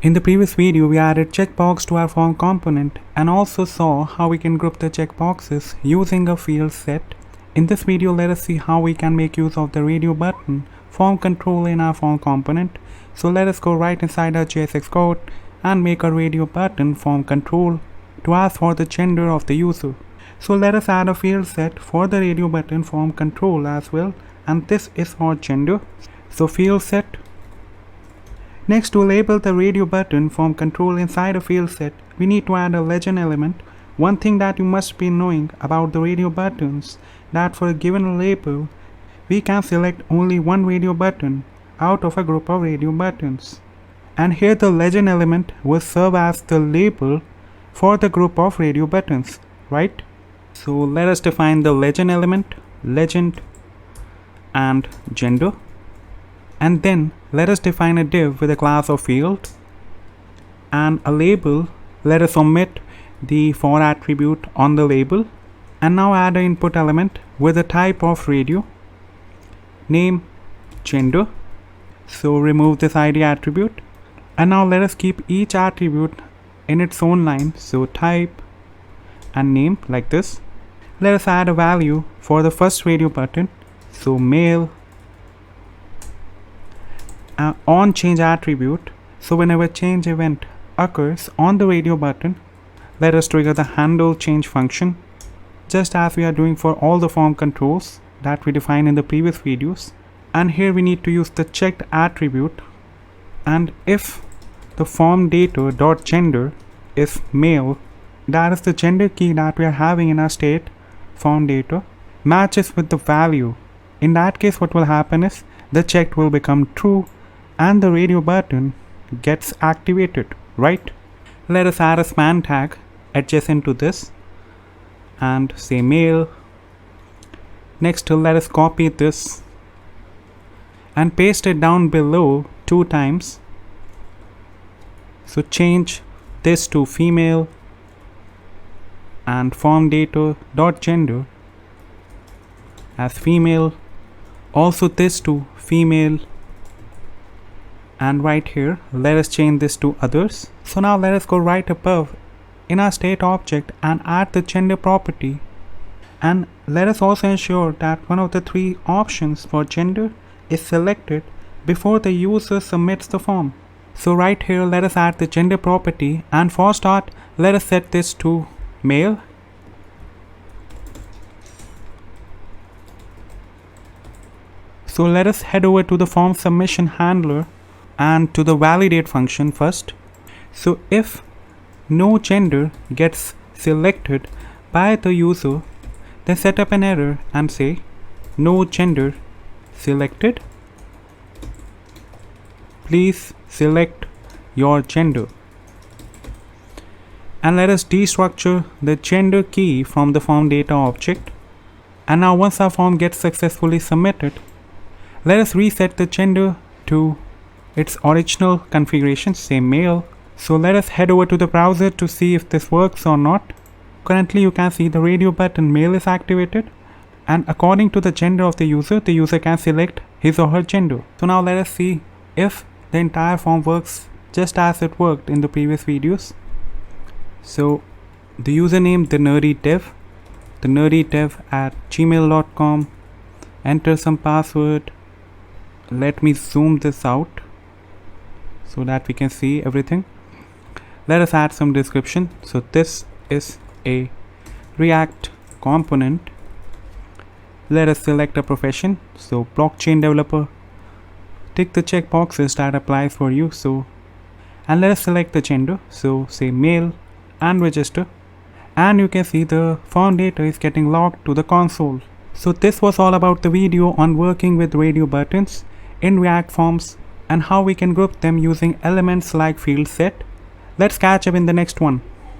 In the previous video, we added checkbox to our form component and also saw how we can group the checkboxes using a field set. In this video, let us see how we can make use of the radio button form control in our form component. So let us go right inside our JSX code and make a radio button form control to ask for the gender of the user. So let us add a field set for the radio button form control as well, and this is for gender. So field set. Next, to label the radio button form control inside a field set, we need to add a legend element. One thing that you must be knowing about the radio buttons, that for a given label, we can select only one radio button out of a group of radio buttons. And here the legend element will serve as the label for the group of radio buttons, right? So let us define the legend element, legend and gender. And then let us define a div with a class of field and a label. Let us omit the for attribute on the label, and now add an input element with a type of radio, name, gender. So remove this ID attribute, and now let us keep each attribute in its own line. So type and name like this. Let us add a value for the first radio button, so male, on change attribute. So whenever change event occurs on the radio button, let us trigger the handle change function, just as we are doing for all the form controls that we defined in the previous videos. And here we need to use the checked attribute, and if the form data dot gender is male, that is the gender key that we are having in our state form data matches with the value. In that case, what will happen is the checked will become true and the radio button gets activated, right? Let us add a span tag adjacent to this and say male. Next, let us copy this and paste it down below 2 times. So change this to female and form data dot gender as female, also this to female, and right here let us change this to others. So now let us go right above in our state object and add the gender property, and let us also ensure that one of the 3 options for gender is selected before the user submits the form. So right here let us add the gender property, and for start let us set this to male. So let us head over to the form submission handler and to the validate function first. So if no gender gets selected by the user, then set up an error and say no gender selected. Please select your gender. And let us destructure the gender key from the form data object. And now once our form gets successfully submitted, let us reset the gender to its original configuration, say male. So let us head over to the browser to see if this works or not. Currently you can see the radio button male is activated, and according to the gender of the user can select his or her gender. So now let us see if the entire form works just as it worked in the previous videos. So the username the nerdydev at gmail.com, enter some password. Let me zoom this out so that we can see everything. Let us add some description. So this is a React component. Let us select a profession, so blockchain developer. Tick the checkboxes that applies for you. So, and let us select the gender, so say male, and register. And you can see the form data is getting logged to the console. So this was all about the video on working with radio buttons in React forms and how we can group them using elements like field set. Let's catch up in the next one.